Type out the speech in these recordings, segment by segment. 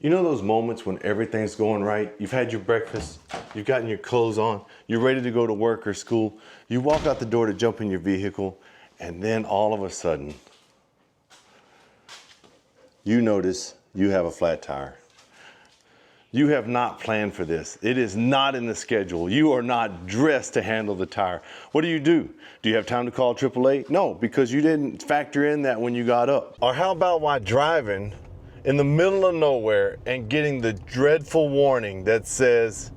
You know those moments when everything's going right? You've had your breakfast, you've gotten your clothes on, you're ready to go to work or school, you walk out the door to jump in your vehicle, and then all of a sudden, you notice you have a flat tire. You have not planned for this. It is not in the schedule. You are not dressed to handle the tire. What do? Do you have time to call AAA? No, because you didn't factor in that when you got up. Or how about while driving in the middle of nowhere and getting the dreadful warning that says,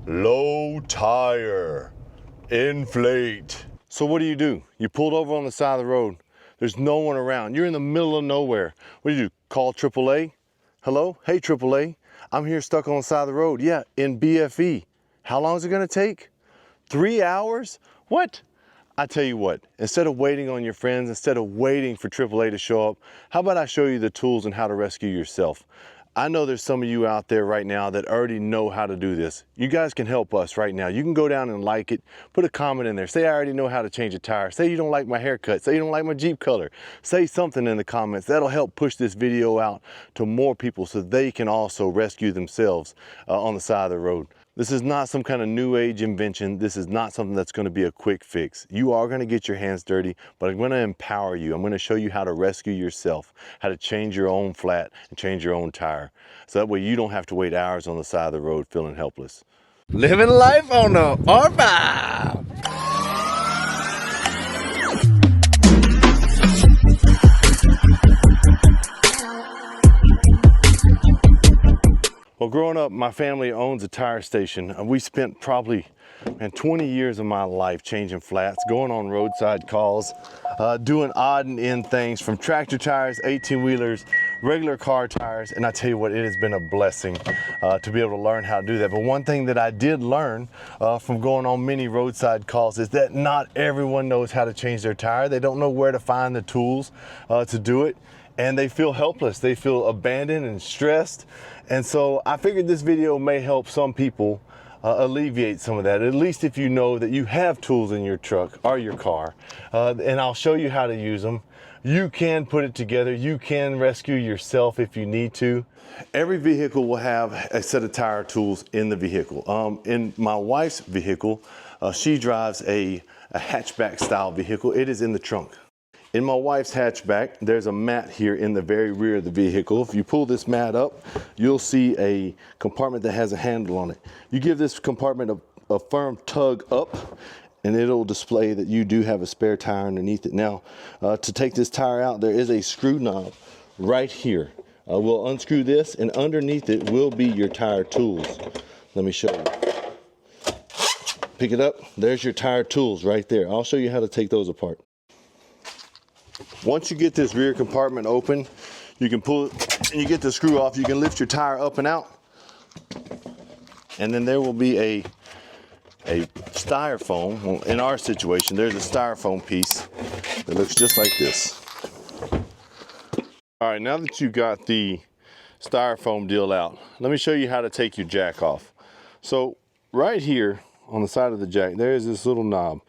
low tire, inflate. So what do? You pulled over on the side of the road. There's no one around. You're in the middle of nowhere. What do? Call AAA? Hello? Hey, AAA. I'm here stuck on the side of the road. Yeah, in BFE. How long is it gonna take? 3 hours? What? I tell you what, instead of waiting on your friends, instead of waiting for AAA to show up, how about I show you the tools and how to rescue yourself? I know there's some of you out there right now that already know how to do this. You guys can help us right now. You can go down and like it, put a comment in there. Say I already know how to change a tire. Say you don't like my haircut. Say you don't like my Jeep color. Say something in the comments. That'll help push this video out to more people so they can also rescue themselves on the side of the road. This is not some kind of new age invention. This is not something that's going to be a quick fix. You are going to get your hands dirty, but I'm going to empower you. I'm going to show you how to rescue yourself, how to change your own flat and change your own tire. So that way you don't have to wait hours on the side of the road feeling helpless. Living life on the R5. Well, growing up, my family owns a tire station. We spent probably 20 years of my life changing flats, going on roadside calls, doing odd and end things from tractor tires, 18-wheelers, regular car tires, and I tell you what, it has been a blessing to be able to learn how to do that. But one thing that I did learn from going on many roadside calls is that not everyone knows how to change their tire. They don't know where to find the tools to do it. And they feel helpless, they feel abandoned and stressed. And so I figured this video may help some people alleviate some of that, at least if you know that you have tools in your truck or your car. And I'll show you how to use them. You can put it together, you can rescue yourself if you need to. Every vehicle will have a set of tire tools in the vehicle. In my wife's vehicle, she drives a hatchback style vehicle. It is in the trunk. In my wife's hatchback, there's a mat here in the very rear of the vehicle. If you pull this mat up, you'll see a compartment that has a handle on it. You give this compartment a firm tug up, and it'll display that you do have a spare tire underneath it. Now, to take this tire out, there is a screw knob right here. We'll unscrew this, and underneath it will be your tire tools. Let me show you. Pick it up, there's your tire tools right there. I'll show you how to take those apart. Once you get this rear compartment open, you can pull it and you get the screw off. You can lift your tire up and out, and then there will be a styrofoam. Well, in our situation, there's a styrofoam piece that looks just like this. All right, now that you got the styrofoam deal out, let me show you how to take your jack off. So right here on the side of the jack, there's this little knob.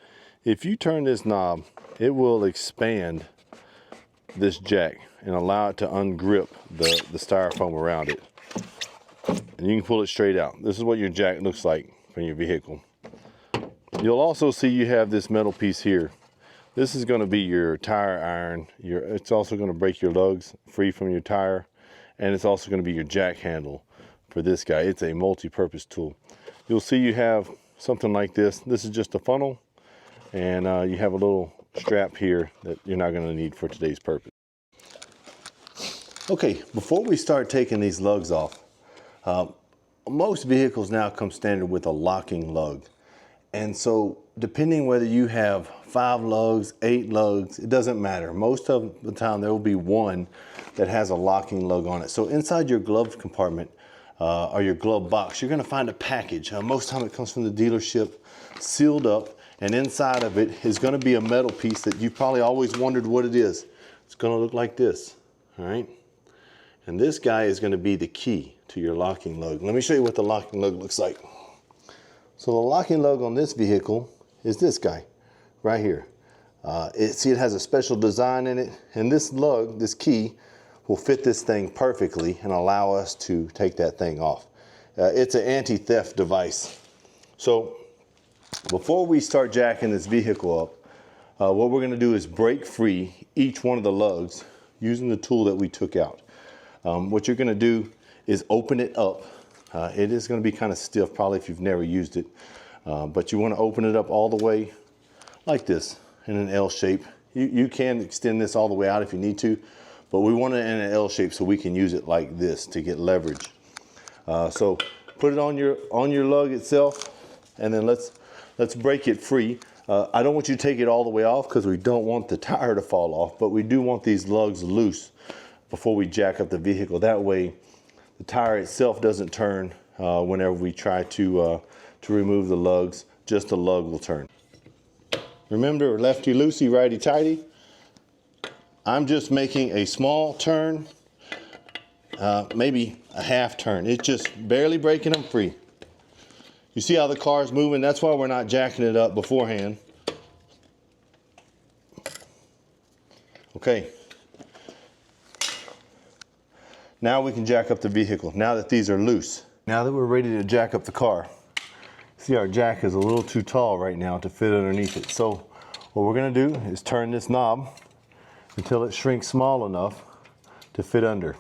If you turn this knob, it will expand this jack and allow it to ungrip the styrofoam around it. And you can pull it straight out. This is what your jack looks like from your vehicle. You'll also see you have this metal piece here. This is going to be your tire iron. It's also going to break your lugs free from your tire. And it's also going to be your jack handle for this guy. It's a multi-purpose tool. You'll see you have something like this. This is just a funnel. And you have a little strap here that you're not going to need for today's purpose. Okay, before we start taking these lugs off, most vehicles now come standard with a locking lug. And so depending whether you have 5 lugs, 8 lugs, it doesn't matter. Most of the time there will be one that has a locking lug on it. So inside your glove compartment or your glove box, you're going to find a package. Most of the time it comes from the dealership, sealed up. And inside of it is going to be a metal piece that you probably always wondered what it is. It's going to look like this, all right? And this guy is going to be the key to your locking lug. Let me show you what the locking lug looks like. So the locking lug on this vehicle is this guy right here. See, it has a special design in it. And this lug, this key, will fit this thing perfectly and allow us to take that thing off. It's an anti-theft device. So before we start jacking this vehicle up, what we're going to do is break free each one of the lugs using the tool that we took out. What you're going to do is open it up. It is going to be kind of stiff probably if you've never used it, but you want to open it up all the way like this in an L shape. You can extend this all the way out if you need to, but we want it in an L shape so we can use it like this to get leverage. So put it on your lug itself, and then let's break it free. I don't want you to take it all the way off because we don't want the tire to fall off, but we do want these lugs loose before we jack up the vehicle. That way the tire itself doesn't turn whenever we try to remove the lugs. Just the lug will turn. Remember, lefty loosey, righty tighty. I'm just making a small turn, maybe a half turn. It's just barely breaking them free. You see how the car's moving? That's why we're not jacking it up beforehand. Okay. Now we can jack up the vehicle, now that these are loose. Now that we're ready to jack up the car, see our jack is a little too tall right now to fit underneath it. So what we're gonna do is turn this knob until it shrinks small enough to fit under.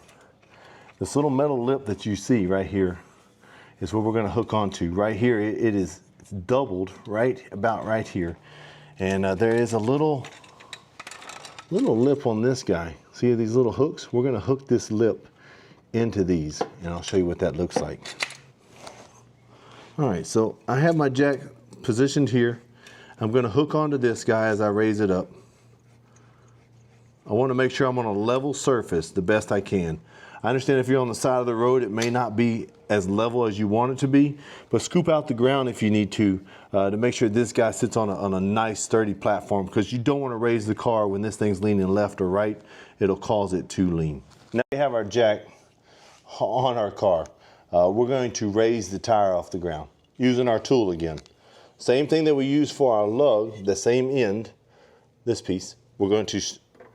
This little metal lip that you see right here is what we're gonna hook onto. Right here, it's doubled about right here. And there is a little lip on this guy. See these little hooks? We're gonna hook this lip into these, and I'll show you what that looks like. All right, so I have my jack positioned here. I'm gonna hook onto this guy as I raise it up. I wanna make sure I'm on a level surface the best I can. I understand if you're on the side of the road, it may not be as level as you want it to be, but scoop out the ground if you need to make sure this guy sits on a nice sturdy platform, because you don't wanna raise the car when this thing's leaning left or right. It'll cause it to lean. Now we have our jack on our car. We're going to raise the tire off the ground using our tool again. Same thing that we use for our lug, the same end, this piece. We're going to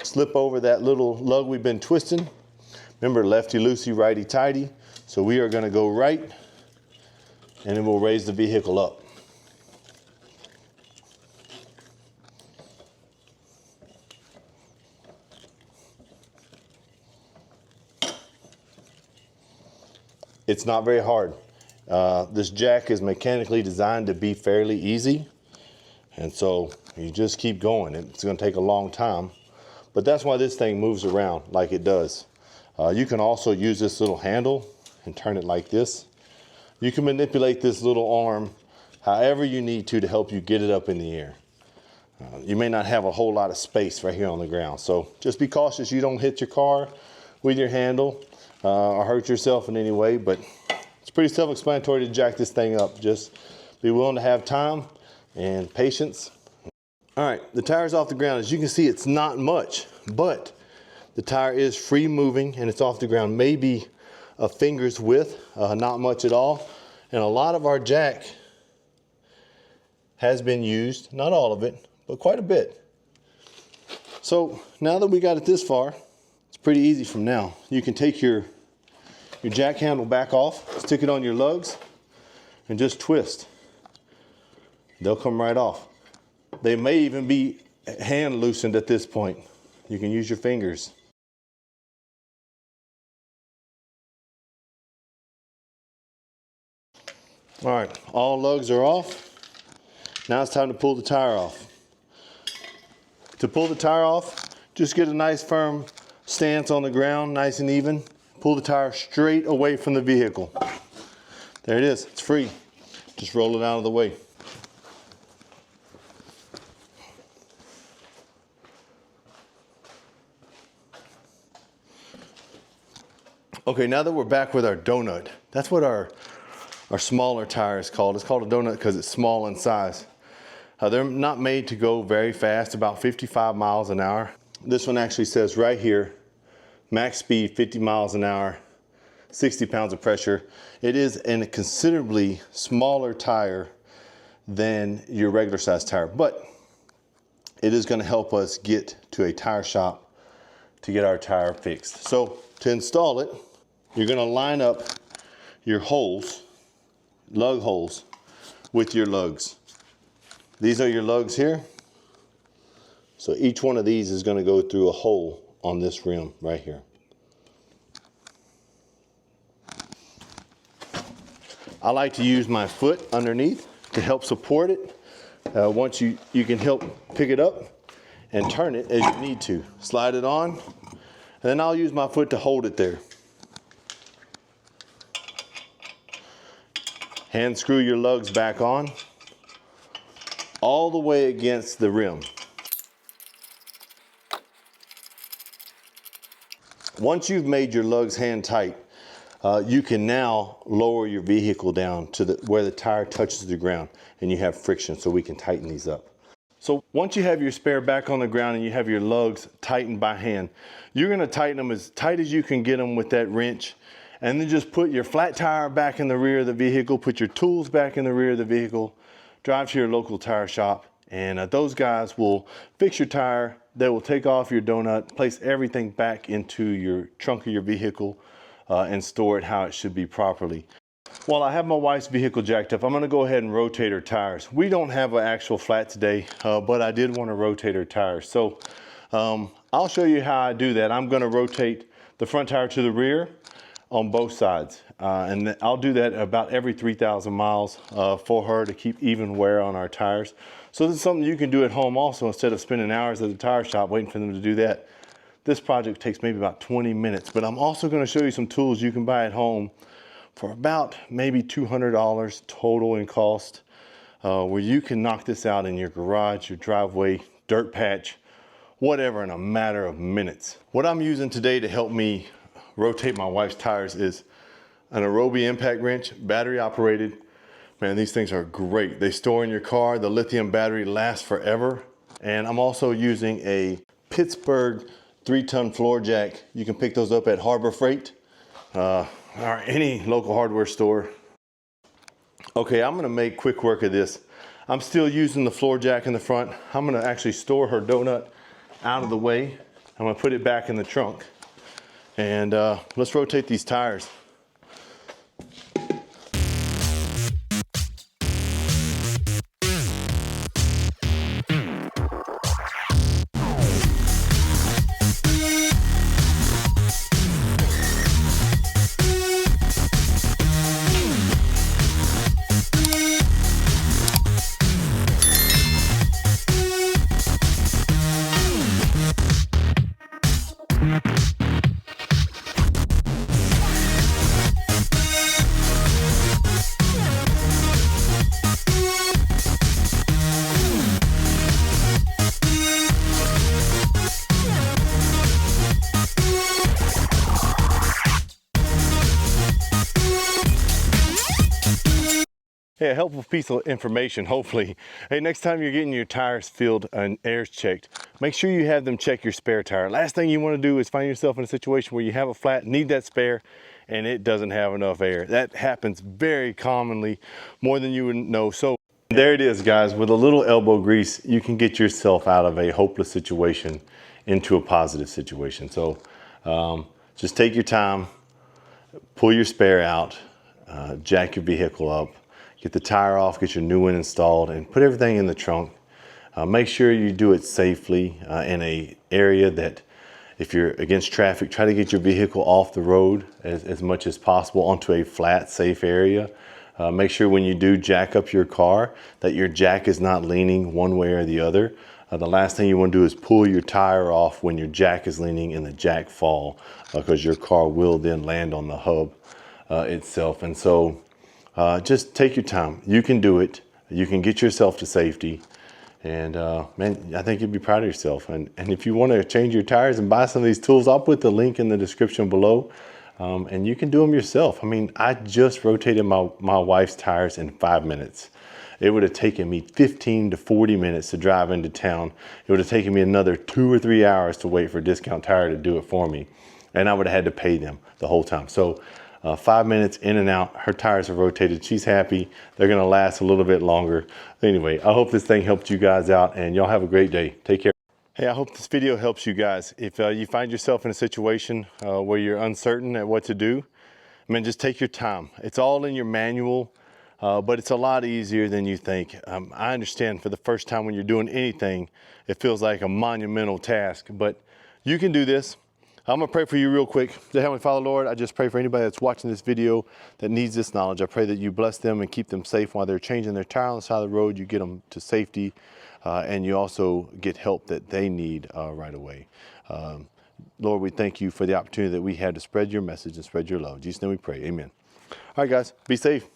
slip over that little lug we've been twisting. Remember, lefty loosey, righty tighty. So we are going to go right, and then we'll raise the vehicle up. It's not very hard. This jack is mechanically designed to be fairly easy, and so you just keep going. It's going to take a long time, but that's why this thing moves around like it does. You can also use this little handle and turn it like this. You can manipulate this little arm however you need to help you get it up in the air. You may not have a whole lot of space right here on the ground, so just be cautious you don't hit your car with your handle or hurt yourself in any way, but it's pretty self-explanatory to jack this thing up. Just be willing to have time and patience. All right, the tire's off the ground. As you can see, it's not much, but the tire is free moving and it's off the ground, maybe a finger's width, not much at all. And a lot of our jack has been used, not all of it, but quite a bit. So now that we got it this far, it's pretty easy from now. You can take your jack handle back off, stick it on your lugs, and just twist. They'll come right off. They may even be hand loosened at this point. You can use your fingers. All right, all lugs are off. Now it's time to pull the tire off. To pull the tire off, just get a nice firm stance on the ground, nice and even. Pull the tire straight away from the vehicle. There it is, it's free. Just roll it out of the way. Okay, now that we're back with our donut, that's what our smaller tire is called. It's called a donut because it's small in size. They're not made to go very fast, about 55 miles an hour. This one actually says right here, max speed 50 miles an hour, 60 pounds of pressure. It is a considerably smaller tire than your regular size tire, but it is going to help us get to a tire shop to get our tire fixed. So to install it, you're gonna line up your holes, lug holes, with your lugs. These are your lugs here. So each one of these is gonna go through a hole on this rim right here. I like to use my foot underneath to help support it. Once you can help pick it up and turn it as you need to. Slide it on, and then I'll use my foot to hold it there. Hand screw your lugs back on, all the way against the rim. Once you've made your lugs hand tight, you can now lower your vehicle down to where the tire touches the ground and you have friction, so we can tighten these up. So once you have your spare back on the ground and you have your lugs tightened by hand, you're gonna tighten them as tight as you can get them with that wrench, and then just put your flat tire back in the rear of the vehicle, put your tools back in the rear of the vehicle, drive to your local tire shop, and those guys will fix your tire. They will take off your donut, place everything back into your trunk of your vehicle, and store it how it should be properly. While I have my wife's vehicle jacked up, I'm gonna go ahead and rotate her tires. We don't have an actual flat today, but I did want to rotate her tires. So I'll show you how I do that. I'm gonna rotate the front tire to the rear on both sides. And I'll do that about every 3,000 miles for her to keep even wear on our tires. So this is something you can do at home also, instead of spending hours at the tire shop waiting for them to do that. This project takes maybe about 20 minutes, but I'm also gonna show you some tools you can buy at home for about maybe $200 total in cost, where you can knock this out in your garage, your driveway, dirt patch, whatever, in a matter of minutes. What I'm using today to help me rotate my wife's tires is an Aerobie impact wrench, battery operated. Man, these things are great. They store in your car. The lithium battery lasts forever. And I'm also using a Pittsburgh 3-ton floor jack. You can pick those up at Harbor Freight or any local hardware store. Okay, I'm gonna make quick work of this. I'm still using the floor jack in the front. I'm gonna actually store her donut out of the way. I'm gonna put it back in the trunk. And let's rotate these tires. Hey, a helpful piece of information, hopefully. Hey, next time you're getting your tires filled and airs checked, make sure you have them check your spare tire. Last thing you want to do is find yourself in a situation where you have a flat, need that spare, and it doesn't have enough air. That happens very commonly, more than you would know. So there it is, guys. With a little elbow grease, you can get yourself out of a hopeless situation into a positive situation. So just take your time, pull your spare out, jack your vehicle up, get the tire off, get your new one installed, and put everything in the trunk. Make sure you do it safely in an area that, if you're against traffic, try to get your vehicle off the road as much as possible onto a flat, safe area. Make sure when you do jack up your car that your jack is not leaning one way or the other. The last thing you want to do is pull your tire off when your jack is leaning and the jack fall, because your car will then land on the hub itself. And so just take your time. You can do it. You can get yourself to safety. And man, I think you'd be proud of yourself. And if you want to change your tires and buy some of these tools, I'll put the link in the description below. And you can do them yourself. I mean, I just rotated my wife's tires in 5 minutes. It would have taken me 15 to 40 minutes to drive into town. It would have taken me another 2 or 3 hours to wait for Discount Tire to do it for me. And I would have had to pay them the whole time. So 5 minutes in and out, her tires are rotated. She's happy. They're gonna last a little bit longer. Anyway, I hope this thing helped you guys out, and y'all have a great day. Take care. Hey, I hope this video helps you guys. If you find yourself in a situation where you're uncertain at what to do, man, just take your time. It's all in your manual, but it's a lot easier than you think. I understand for the first time when you're doing anything, it feels like a monumental task, but you can do this. I'm gonna pray for you real quick. Dear Heavenly Father, Lord, I just pray for anybody that's watching this video that needs this knowledge. I pray that you bless them and keep them safe while they're changing their tire on the side of the road. You get them to safety, and you also get help that they need right away. Lord, we thank you for the opportunity that we had to spread your message and spread your love. In Jesus' name we pray, amen. All right, guys, be safe.